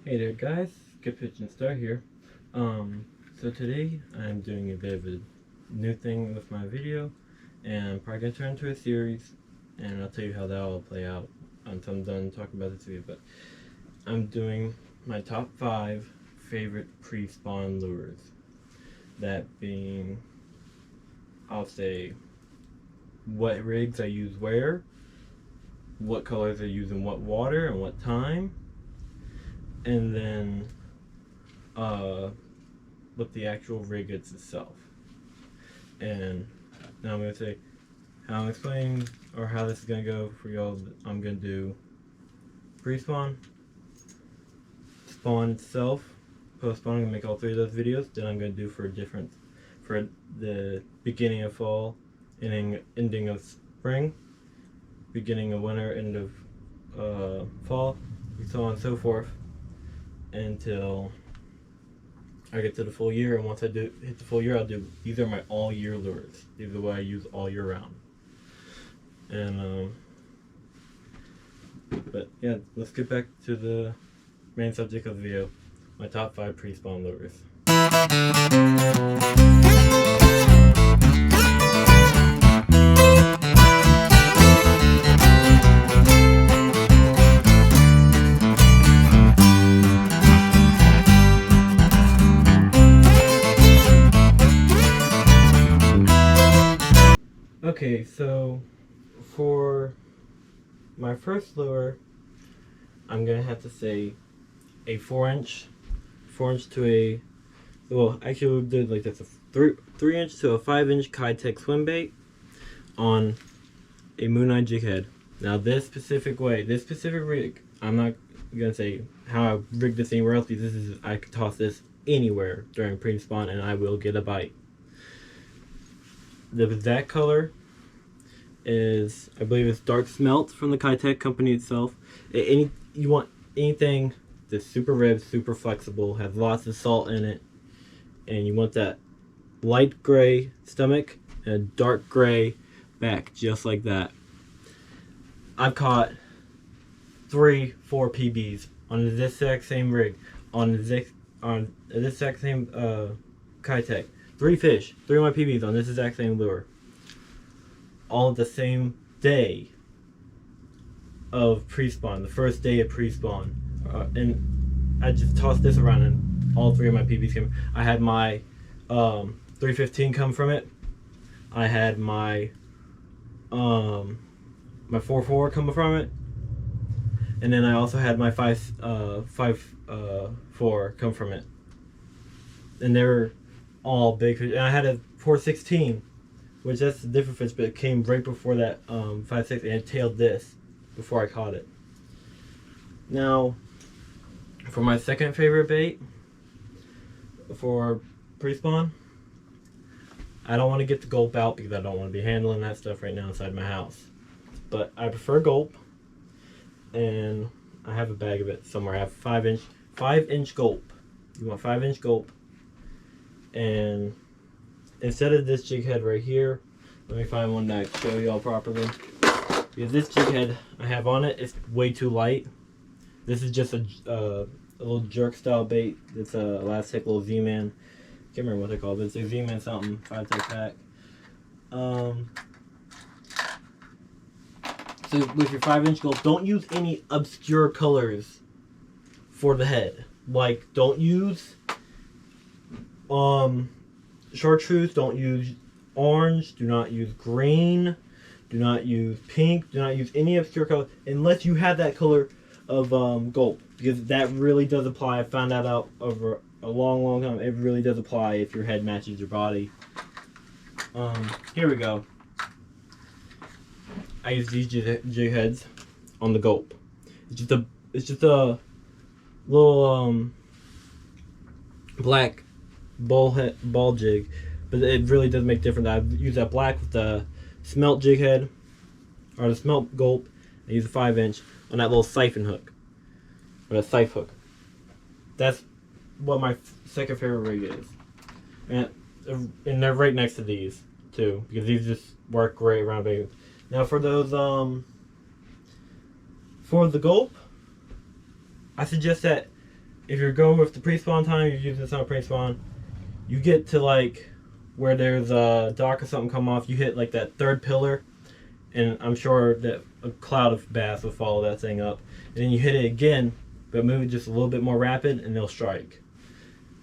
Hey there guys, Good Pitch and Star here. So today I'm doing a bit of a new thing with my video, and I'm probably gonna turn into a series, and I'll tell you how that will play out until I'm done talking about this video. But I'm doing my top 5 favorite pre-spawn lures. That being, I'll say what rigs I use where, what colors I use in what water and what time, and then what the actual rig is itself. And now I'm going to say how I'm explaining or how this is going to go for y'all. I'm going to do pre-spawn, spawn itself, post-spawn. I'm going to make all 3 of those videos. Then I'm going to do for the beginning of fall, ending of spring, beginning of winter, end of fall, so on and so forth, until I get to the full year. And once I hit the full year, I'll do, these are my all year lures. These are what I use all year round. And but yeah, let's get back to the main subject of the video, my top 5 pre-spawn lures. Okay, so for my first lure, I'm gonna have to say a 4-inch to a, well, actually we did like this, a 3-inch to a 5-inch Keitech swim bait on a Moon Eye jig head. Now this specific rig, I'm not gonna say how I rigged this anywhere else, because I could toss this anywhere during pre-spawn and I will get a bite. The exact color is, I believe it's Dark Smelt from the Keitech company itself. You want anything that's super ribbed, super flexible, has lots of salt in it, and you want that light gray stomach and a dark gray back, just like that. I've caught 3-4 PBs on this exact same rig, on this exact same Keitech. 3 fish, 3 of my PBs on this exact same lure, all the same day of pre-spawn, the first day of pre-spawn. And I just tossed this around and all 3 of my PBs came. I had my 315 come from it. I had my my 4.4 come from it. And then I also had my 5.4 come from it. And they were all big fish. And I had a 416, which that's a different fish, but it came right before that 5.6, and it tailed this before I caught it. Now, for my second favorite bait for pre-spawn, I don't want to get the gulp out because I don't want to be handling that stuff right now inside my house. But I prefer gulp, and I have a bag of it somewhere. I have 5-inch gulp. You want 5-inch gulp. And instead of this jig head right here, let me find one that I can show y'all properly. Because this jig head I have on it is way too light. This is just a little jerk style bait. It's a elastic little Z-Man. Can't remember what they're called, but it's a Z-Man something 5-tech pack. So with your 5-inch gulp, don't use any obscure colors for the head. Like, don't use chartreuse, don't use orange, do not use green, do not use pink, do not use any obscure color unless you have that color of gulp, because that really does apply. I found that out over a long time. It really does apply if your head matches your body. Here we go. I use these jig heads on the gulp. It's just a little black ball jig, but it really does make a difference. I use that black with the smelt jig head, or the smelt gulp. I use a 5-inch on that little siphon hook, or a scythe hook. That's what my second favorite rig is, and they're right next to these too, because these just work great around babies. Now for those for the gulp, I suggest that if you're going with the pre-spawn time, you're using this on pre-spawn. You get to like where there's a dock or something come off. You hit like that third pillar, and I'm sure that a cloud of bass will follow that thing up. And then you hit it again, but move it just a little bit more rapid, and they'll strike.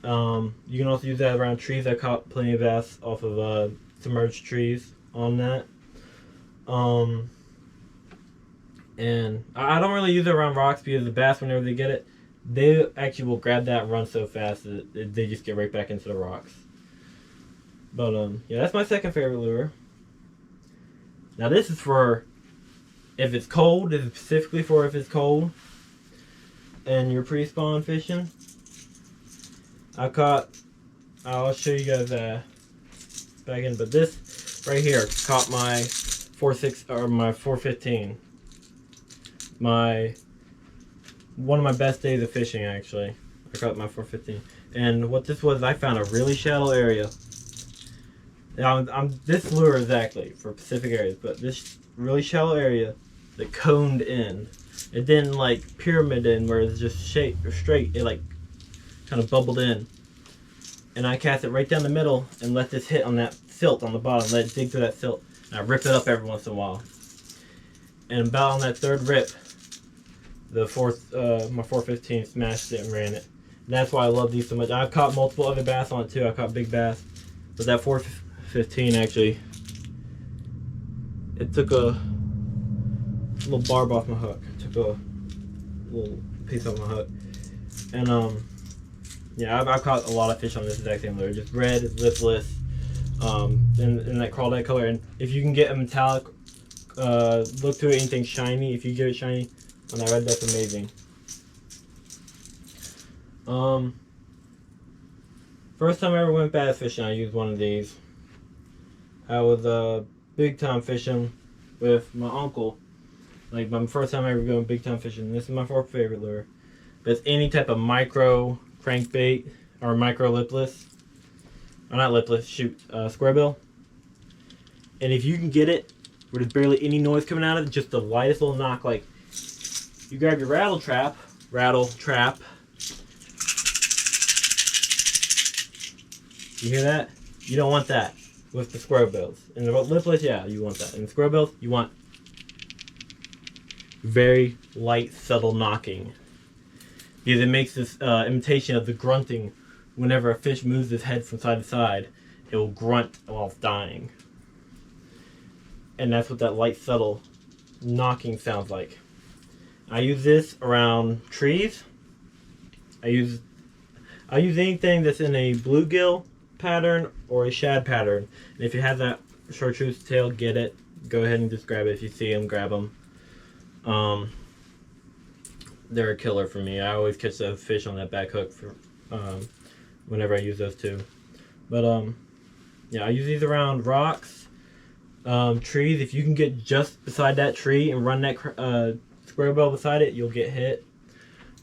You can also use that around trees. I caught plenty of bass off of submerged trees on that. And I don't really use it around rocks because the bass, whenever they get it, they actually will grab that and run so fast that they just get right back into the rocks. But yeah, that's my second favorite lure. Now this is for if it's cold. This is specifically for if it's cold and you're pre-spawn fishing. I'll show you guys back in, but this right here caught my 4.6 or my 4.15. One of my best days of fishing, actually. I caught my 4.15, and what this was, I found a really shallow area. Now, this lure is actually for Pacific areas, but this really shallow area that coned in. It didn't like pyramid in where it's just straight. It like kind of bubbled in, and I cast it right down the middle and let this hit on that silt on the bottom. Let it dig through that silt, and I rip it up every once in a while. And about on that third rip, my 4.15 smashed it and ran it. And that's why I love these so much. I've caught multiple other bass on it too. I caught big bass, but that 4.15 actually, it took a little barb off my hook. It took a little piece off my hook, and yeah, I've caught a lot of fish on this exact same lure. Just red, lipless, in that crawdad color. And if you can get a metallic look to it, anything shiny, if you get it shiny on that red, that's amazing. First time I ever went bass fishing, I used one of these. I was big time fishing with my uncle. Like my first time ever going big time fishing. This is my fourth favorite lure. But it's any type of micro crankbait or micro lipless. Or not lipless, shoot, square bill. And if you can get it where there's barely any noise coming out of it, just the lightest little knock, like you grab your rattle trap. You hear that? You don't want that with the square bills. And the lipless, yeah, you want that. And the square bills, you want very light, subtle knocking. Because it makes this imitation of the grunting. Whenever a fish moves its head from side to side, it will grunt while it's dying. And that's what that light, subtle knocking sounds like. I use this around trees. I use anything that's in a bluegill pattern or a shad pattern. And if you have that chartreuse tail, get it. Go ahead and just grab it. If you see them, grab them. They're a killer for me. I always catch those fish on that back hook for whenever I use those too. But yeah, I use these around rocks, trees. If you can get just beside that tree and run that square bill beside it, you'll get hit.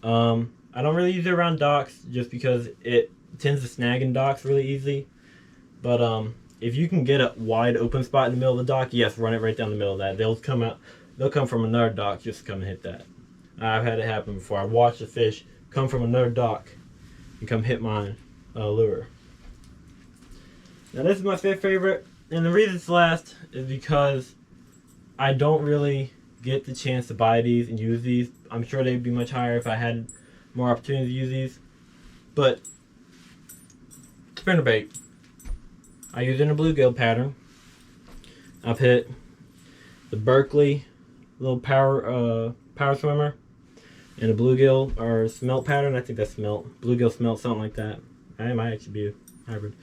I don't really use it around docks just because it tends to snag in docks really easily. But if you can get a wide open spot in the middle of the dock, yes, run it right down the middle of that. They'll come from another dock just to come and hit that. I've had it happen before. I watched a fish come from another dock and come hit my lure. Now this is my fifth favorite, and the reason it's last is because I don't really get the chance to buy these and use these. I'm sure they'd be much higher if I had more opportunity to use these. But spinnerbait, I use it in a bluegill pattern. I've hit the Berkley little power swimmer and a bluegill or smelt pattern. I think that's smelt. Bluegill smelt, something like that. It might actually be a hybrid.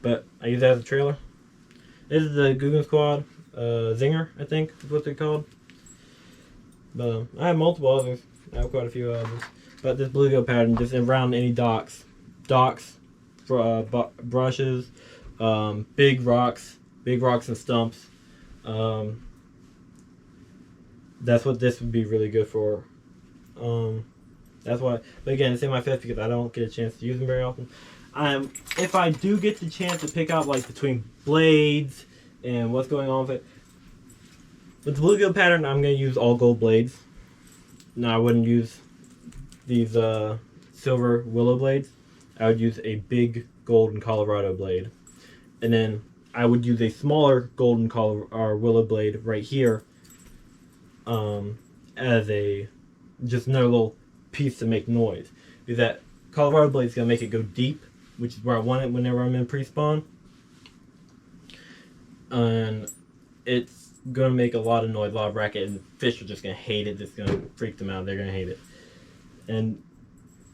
But I use that as a trailer. This is the Googan Squad Zinger, I think is what they're called. But I have multiple others. I have quite a few others. But this bluegill pattern, just around any docks, brushes, big rocks and stumps. That's what this would be really good for. That's why. But again, it's in my fifth because I don't get a chance to use them very often. If I do get the chance to pick out like between blades and what's going on with it, with the bluegill pattern, I'm going to use all gold blades. No, I wouldn't use these silver willow blades, I would use a big golden Colorado blade. And then I would use a smaller golden or willow blade right here as a just another little piece to make noise. Because that Colorado blade is going to make it go deep, which is where I want it whenever I'm in pre-spawn. And it's going to make a lot of noise, a lot of racket, and fish are just going to hate it. It's going to freak them out. They're going to hate it. And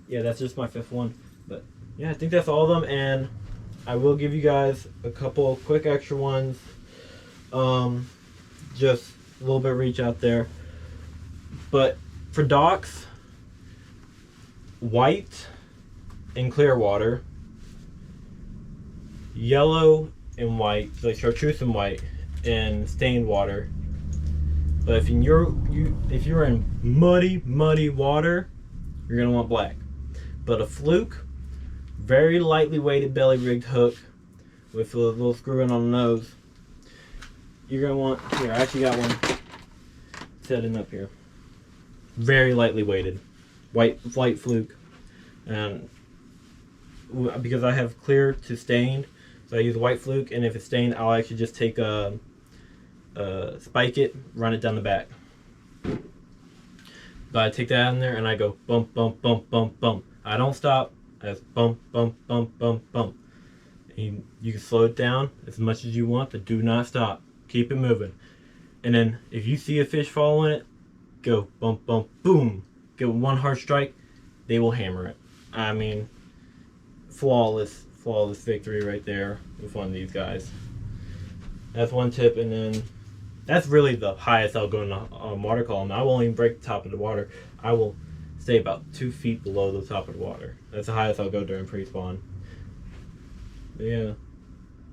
yeah, that's just my 5th one. But yeah, I think that's all of them, and I will give you guys a couple quick extra ones. Just a little bit of reach out there. But for docks, white and clear water, yellow and white, like chartreuse and white, and stained water. But if you're in muddy water, you're gonna want black. But a fluke, very lightly weighted belly rigged hook with a little screw in on the nose, you're gonna want, here, I actually got one setting up here. Very lightly weighted, white fluke, and because I have clear to stained, so I use a white fluke, and if it's stained, I'll actually just take a spike it, run it down the back. But I take that in there and I go bump, bump, bump, bump, bump. I don't stop. I just bump, bump, bump, bump, bump. And you can slow it down as much as you want, but do not stop. Keep it moving. And then if you see a fish following it, go bump, bump, boom. Get one hard strike, they will hammer it. I mean, flawless victory right there with one of these guys. That's one tip, and then that's really the highest I'll go in a water column. I won't even break the top of the water. I will stay about 2 feet below the top of the water. That's the highest I'll go during pre-spawn. But yeah,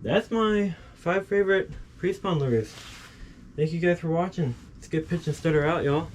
that's my 5 favorite pre-spawn lures. Thank you guys for watching. Let's get Pitch and Stutter out, y'all.